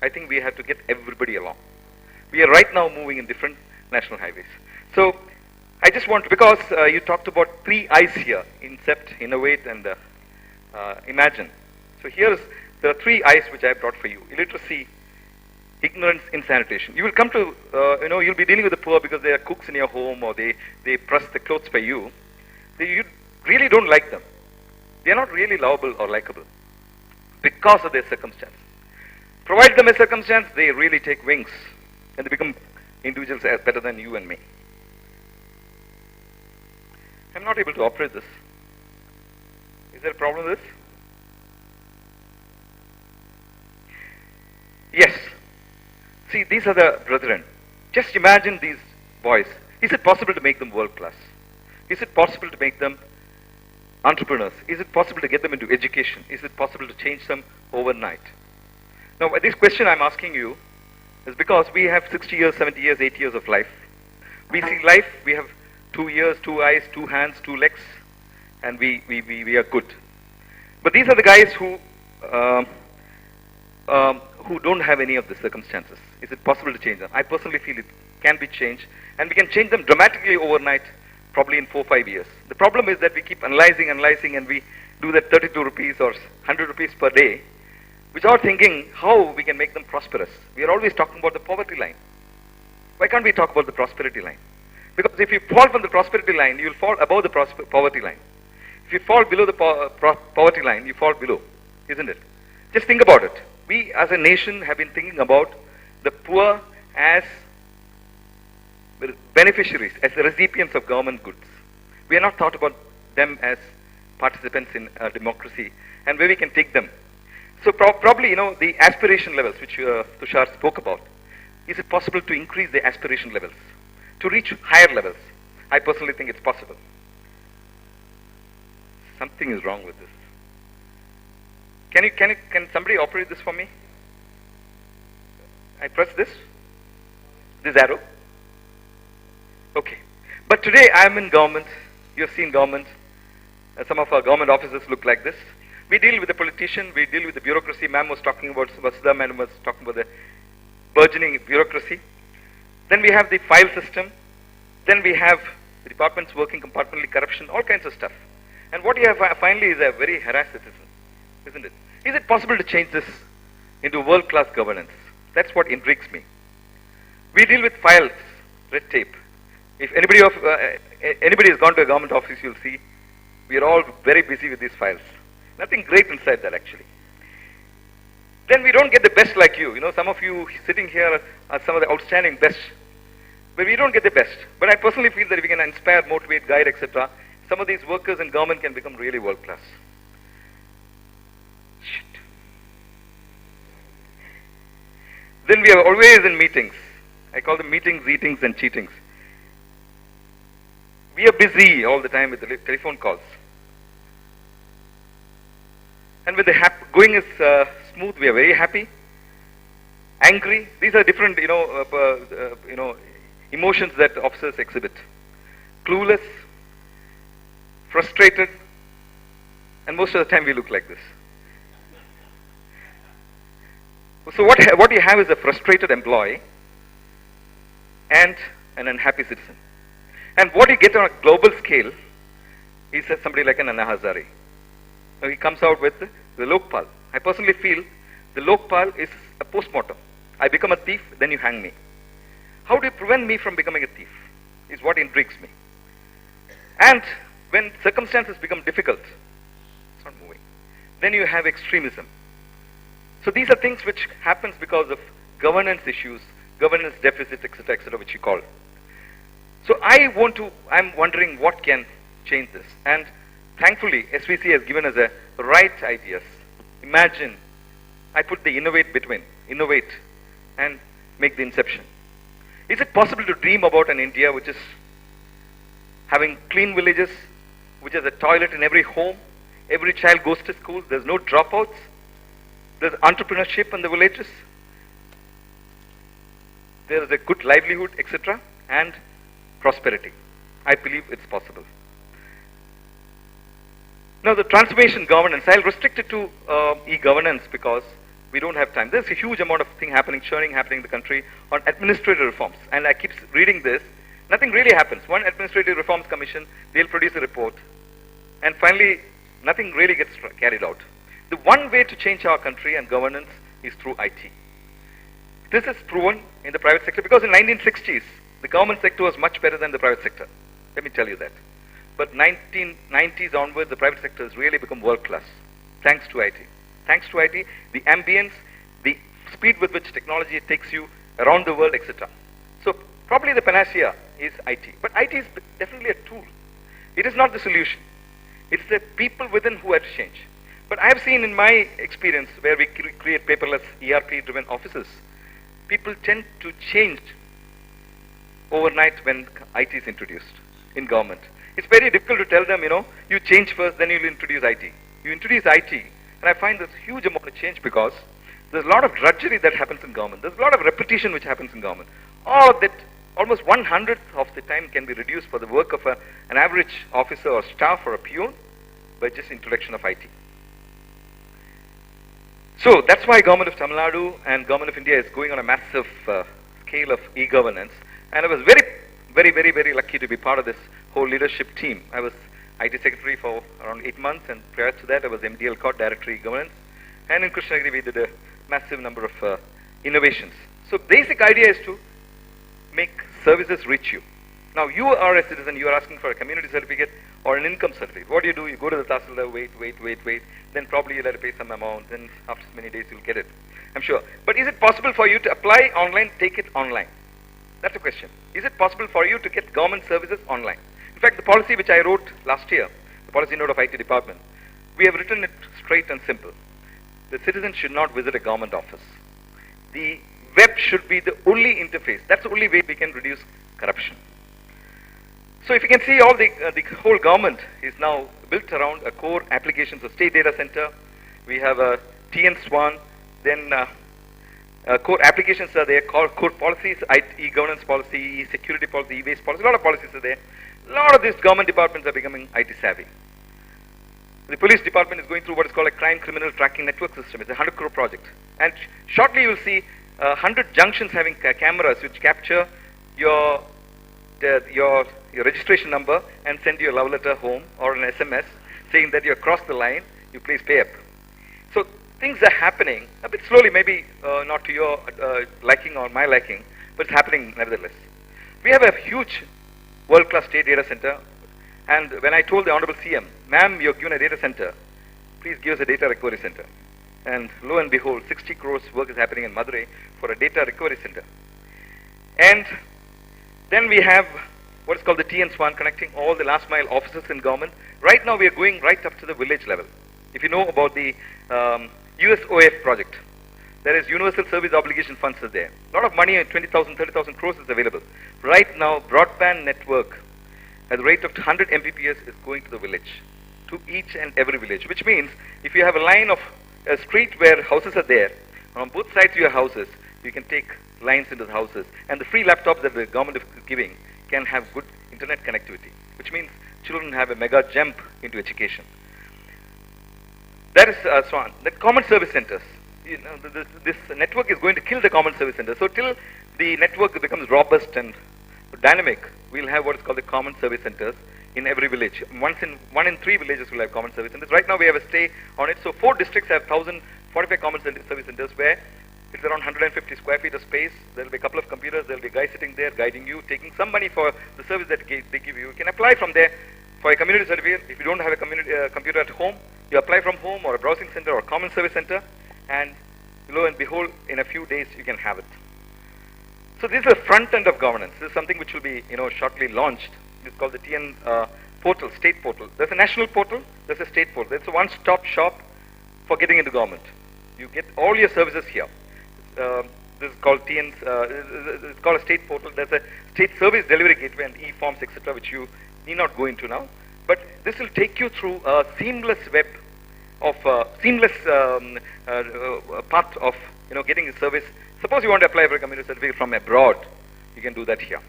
I think we have to get everybody along. We are right now moving in different national highways. So I just want to, because you talked about 3 I's here, incept, innovate, and imagine. So there are 3 I's which I have brought for you: illiteracy, ignorance, insanitation. You will come to, you'll be dealing with the poor because they are cooks in your home, or they press the clothes for you. You really don't like them. They are not really lovable or likable because of their circumstance. Provide them a circumstance, they really take wings, and they become individuals as better than you and me. I'm not able to operate this. Is there a problem with this? Yes. See, these are the brethren. Just imagine these boys. Is it possible to make them world class? Is it possible to make them entrepreneurs? Is it possible to get them into education? Is it possible to change them overnight? Now, this question I'm asking you is because we have 60 years, 70 years, 80 years of life. We see life, we have 2 ears, 2 eyes, 2 hands, 2 legs, and we are good. But these are the guys who don't have any of the circumstances. Is it possible to change them? I personally feel it can be changed, and we can change them dramatically overnight, probably in 4 or 5 years. The problem is that we keep analyzing, and we do that 32 rupees or 100 rupees per day, without thinking how we can make them prosperous. We are always talking about the poverty line. Why can't we talk about the prosperity line? Because if you fall from the prosperity line, you will fall above the poverty line. If you fall below the poverty line, you fall below, isn't it? Just think about it. We as a nation have been thinking about the poor as beneficiaries, as the recipients of government goods. We have not thought about them as participants in democracy and where we can take them. So probably, the aspiration levels which Tushar spoke about, is it possible to increase the aspiration levels, to reach higher levels? I personally think it's possible. Something is wrong with this. Can somebody operate this for me? I press this arrow. Okay. But today I am in government. You have seen government. Some of our government officers look like this. We deal with the politician, we deal with the bureaucracy. Ma'am was talking about, Vasudha Madam was talking about the burgeoning bureaucracy. Then we have the file system. Then we have the departments working compartmentally, corruption, all kinds of stuff. And what you have finally is a very harassed citizen, isn't it? Is it possible to change this into world-class governance? That's what intrigues me. We deal with files, red tape. If anybody has gone to a government office, you'll see we are all very busy with these files. Nothing great inside that, actually. Then we don't get the best like you. Some of you sitting here are some of the outstanding best. But we don't get the best. But I personally feel that if we can inspire, motivate, guide, etc., some of these workers in government can become really world class. Shit. Then we are always in meetings. I call them meetings, eatings, and cheatings. We are busy all the time with the telephone calls. And when the going is smooth, we are very happy. Angry, these are different, emotions that officers exhibit. Clueless, frustrated, and most of the time we look like this. So what you have is a frustrated employee and an unhappy citizen. And what you get on a global scale is somebody like an Anna Hazare. Now he comes out with the Lokpal. I personally feel the Lokpal is a postmortem. I become a thief, then you hang me. How do you prevent me from becoming a thief? Is what intrigues me. And when circumstances become difficult, it's not moving, then you have extremism. So these are things which happens because of governance issues, governance deficits, etc., which you call. So I'm wondering what can change this. And thankfully, SVC has given us the right ideas. Imagine, I put the innovate and make the inception. Is it possible to dream about an India which is having clean villages, which has a toilet in every home, every child goes to school, there's no dropouts, there's entrepreneurship in the villages, there is a good livelihood, etc., and prosperity? I believe it's possible. Now the transformation governance, I'll restrict it to e-governance because we don't have time. There's a huge amount of churning happening in the country on administrative reforms. And I keep reading this. Nothing really happens. One administrative reforms commission, they'll produce a report. And finally, nothing really gets carried out. The one way to change our country and governance is through IT. This is proven in the private sector because in 1960s, the government sector was much better than the private sector. Let me tell you that. But 1990s onwards, the private sector has really become world class, thanks to IT. Thanks to IT, the ambience, the speed with which technology takes you around the world, etc. So probably the panacea is IT. But IT is definitely a tool. It is not the solution. It's the people within who have to change. But I have seen in my experience where we create paperless ERP-driven offices, people tend to change overnight when IT is introduced in government. It's very difficult to tell them, you change first, then you'll introduce IT. You introduce IT, and I find there's a huge amount of change because there's a lot of drudgery that happens in government. There's a lot of repetition which happens in government. All of that, almost 1/100th of the time can be reduced for the work of an average officer or staff or a peon by just introduction of IT. So that's why Government of Tamil Nadu and Government of India is going on a massive scale of e-governance. And I was very lucky to be part of this whole leadership team. I was IT Secretary for around 8 months, and prior to that I was MDL Court Director e-Governance. And in Krishnagiri we did a massive number of innovations. So basic idea is to make services reach you. Now you are a citizen, you are asking for a community certificate or an income certificate. What do? You go to the Tahsildar, wait, then probably you'll have to pay some amount, then after so many days you'll get it, I'm sure. But is it possible for you to apply online, take it online? That's the question. Is it possible for you to get government services online? In fact, the policy which I wrote last year, the policy note of IT department, we have written it straight and simple. The citizen should not visit a government office. The web should be the only interface. That's the only way we can reduce corruption. So if you can see, all the whole government is now built around a core applications of state data center. We have a TN-SWAN, then core applications are there, core policies, e-governance policy, e-security policy, e-waste policy, a lot of policies are there. A lot of these government departments are becoming IT savvy. The police department is going through what is called a crime criminal tracking network system. It's a 100 crore project. And shortly you will see 100 junctions having cameras which capture your registration number and send you a love letter home or an SMS saying that you have crossed the line, you please pay up. So things are happening a bit slowly, maybe not to your liking or my liking, but it's happening nevertheless. We have a huge world-class state data center, and when I told the Honorable CM, ma'am, you're given a data center, please give us a data recovery center. And lo and behold, 60 crores work is happening in Madurai for a data recovery center. And then we have what is called the TN-SWAN, connecting all the last mile offices in government. Right now we are going right up to the village level. If you know about the USOF project, there is Universal Service Obligation funds are there. A lot of money, 20,000, 30,000 crores is available. Right now, broadband network at the rate of 100 Mbps is going to the village, to each and every village, which means if you have a line of a street where houses are there, on both sides of your houses, you can take lines into the houses, and the free laptops that the government is giving can have good internet connectivity, which means children have a mega jump into education. That is SWAN. The common service centers. This network is going to kill the common service centers. So till the network becomes robust and dynamic, we'll have what is called the common service centers in every village. One in 3 villages will have common service centers. Right now we have a stay on it. So 4 districts have 1,045 common service centers where it's around 150 square feet of space. There will be a couple of computers. There will be a guy sitting there guiding you, taking some money for the service that they give you. You can apply from there for a community certificate. If you don't have a computer at home, you apply from home or a browsing center or a common service center, and lo and behold, in a few days you can have it. So this is the front end of governance. This is something which will be shortly launched. It's called the TN portal, state portal. There's a national portal, there's a state portal. It's a one-stop shop for getting into government. You get all your services here. This is called TN's, it's called a state portal. There's a state service delivery gateway and e-forms, etc., which you need not go into now. But this will take you through a seamless web of seamless path of getting a service. Suppose you want to apply for a community certificate from abroad, you can do that here.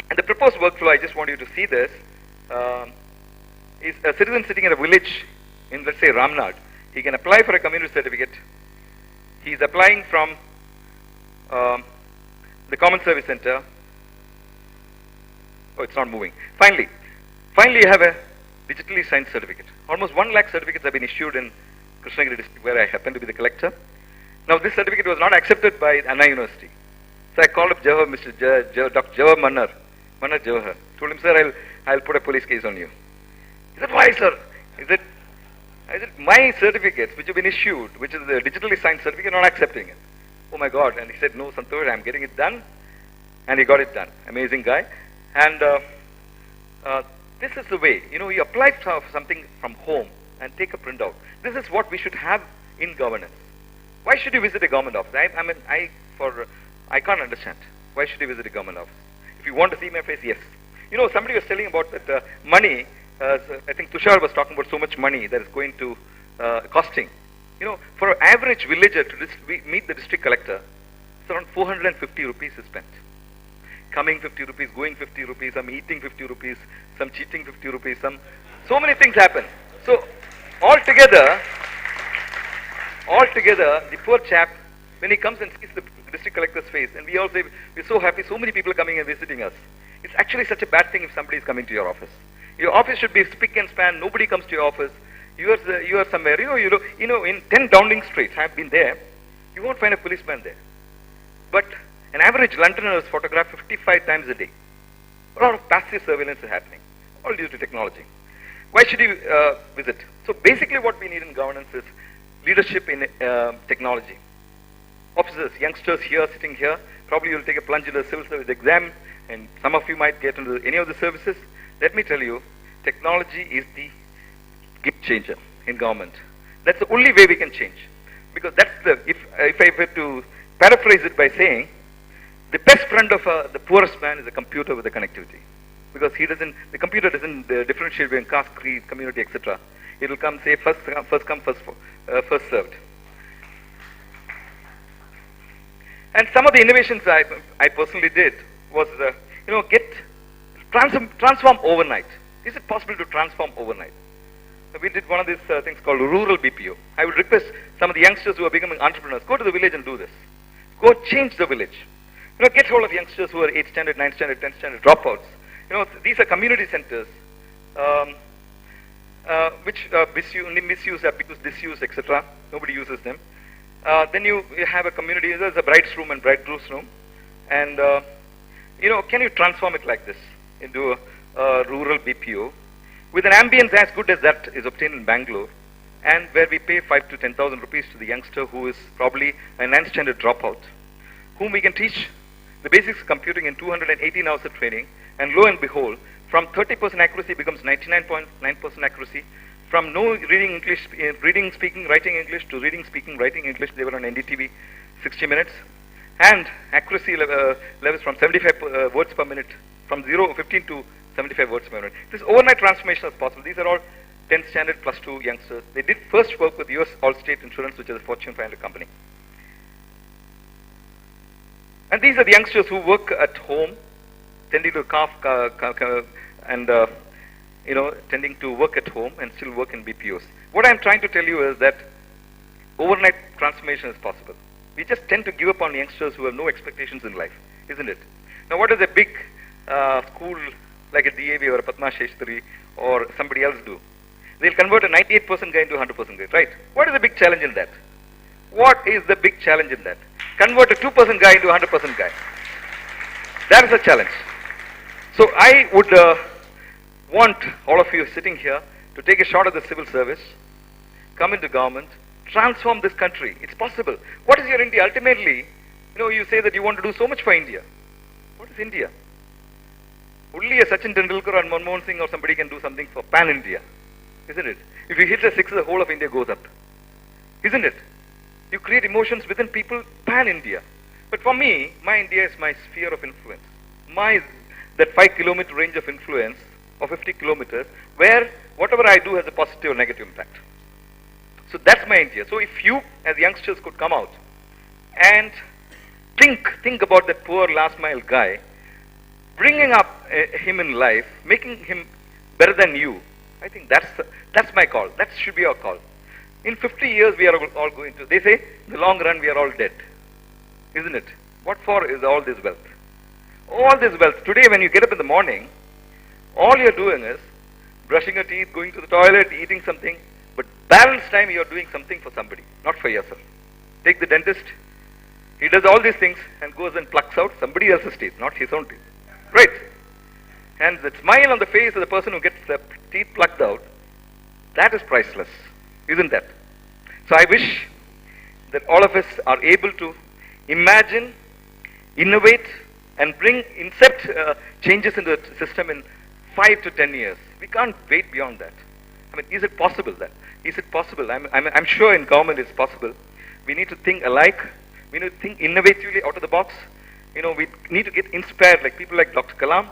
And the proposed workflow, I just want you to see this, is a citizen sitting in a village in, let's say, Ramnad. He can apply for a community certificate. He is applying from the Common Service Center. Oh, it's not moving. Finally, you have a digitally signed certificate. Almost 1 lakh certificates have been issued in Krishnagiri district, where I happen to be the collector. Now, this certificate was not accepted by Anna University. So I called up Jawahar, Dr. Jawahar Mannar Jawahar. Told him, sir, I'll put a police case on you. He said, why, sir? I said, my certificates which have been issued, which is the digitally signed certificate, not accepting it. Oh my God. And he said, no, Santosh, I'm getting it done. And he got it done. Amazing guy. And this is the way, you apply for something from home and take a printout. This is what we should have in governance. Why should you visit a government office? I can't understand. Why should you visit a government office? If you want to see my face, yes. Somebody was telling about that money. I think Tushar was talking about so much money that is going to costing. For an average villager to meet the district collector, it's around 450 rupees is spent. Coming 50 rupees, going 50 rupees, some eating 50 rupees, some cheating 50 rupees, so many things happen. So altogether, the poor chap, when he comes and sees the district collector's face, and we all say, we're so happy, so many people are coming and visiting us. It's actually such a bad thing if somebody is coming to your office. Your office should be spick and span, nobody comes to your office. You are somewhere, in 10 Downing Street, I've been there, you won't find a policeman there. But an average Londoner is photographed 55 times a day. A lot of passive surveillance is happening, all due to technology. Why should you visit? So basically what we need in governance is leadership in technology. Officers, youngsters here, sitting here, probably you'll take a plunge into the civil service exam, and some of you might get into any of the services. Let me tell you, technology is the game changer in government. That's the only way we can change. Because that's if I were to paraphrase it by saying, the best friend of the poorest man is a computer with the connectivity. Because the computer doesn't differentiate between caste, creed, community, etc. It will come, say, first come, first served. And some of the innovations I personally did was, transform overnight. Is it possible to transform overnight? We did one of these things called rural BPO. I would request some of the youngsters who are becoming entrepreneurs, go to the village and do this. Go change the village. Get hold of youngsters who are 8th standard, 9th standard, 10th standard dropouts. These are community centers which misuse, abuse, disuse, etc. Nobody uses them. Then you have a community, there's a bride's room and bridegroom's room. And, can you transform it like this into a rural BPO with an ambience as good as that is obtained in Bangalore, and where we pay 5,000 to 10,000 rupees to the youngster who is probably a 9th standard dropout, whom we can teach the basics of computing in 218 hours of training, and lo and behold, from 30% accuracy becomes 99.9% accuracy. From no reading, speaking, writing English to reading, speaking, writing English, they were on NDTV 60 minutes. And accuracy levels from 75 words per minute, from 15 to 75 words per minute. This overnight transformation is possible. These are all 10th standard plus 2 youngsters. They did first work with US Allstate Insurance, which is a Fortune 500 company. And these are the youngsters who work at home, tending to tending to work at home and still work in BPOs. What I'm trying to tell you is that overnight transformation is possible. We just tend to give up on youngsters who have no expectations in life, isn't it? Now, what does a big school like a DAV or a Padma Sheshtari or somebody else do? They'll convert a 98% guy into a 100% guy, right? What is the big challenge in that? What is the big challenge in that? Convert a 2% guy into a 100% guy. That is a challenge. So I would want all of you sitting here to take a shot at the civil service, come into government, transform this country. It's possible. What is your India? Ultimately, you say that you want to do so much for India. What is India? Only a Sachin Tendulkar or Manmohan Singh or somebody can do something for pan-India, isn't it? If you hit a six, the whole of India goes up, isn't it? You create emotions within people, pan-India. But for me, my India is my sphere of influence. That 5-kilometer range of influence, or 50 kilometers, where whatever I do has a positive or negative impact. So that's my India. So if you, as youngsters, could come out and think about that poor last mile guy, bringing up him in life, making him better than you, I think that's my call. That should be our call. In 50 years, we are all going to, they say, in the long run, we are all dead. Isn't it? What for is all this wealth? All this wealth. Today, when you get up in the morning, all you're doing is brushing your teeth, going to the toilet, eating something, but balance time you're doing something for somebody, not for yourself. Take the dentist. He does all these things and goes and plucks out somebody else's teeth, not his own teeth. Right? And the smile on the face of the person who gets the teeth plucked out, that is priceless, isn't that? So I wish that all of us are able to imagine, innovate, and incept changes in the system in 5 to 10 years. We can't wait beyond that. I mean, is it possible that? Is it possible? I'm sure in government it's possible. We need to think alike. We need to think innovatively out of the box. You know, we need to get inspired, like people like Dr. Kalam,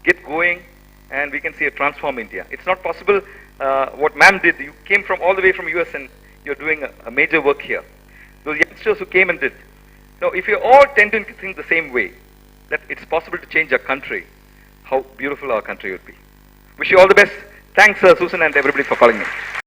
get going, and we can see a transform India. It's not possible what ma'am did. You came from all the way from US and you're doing a major work here. Those youngsters who came and did. Now, if you all tend to think the same way, that it's possible to change our country, how beautiful our country would be. Wish you all the best. Thanks, Susan, and everybody for calling me.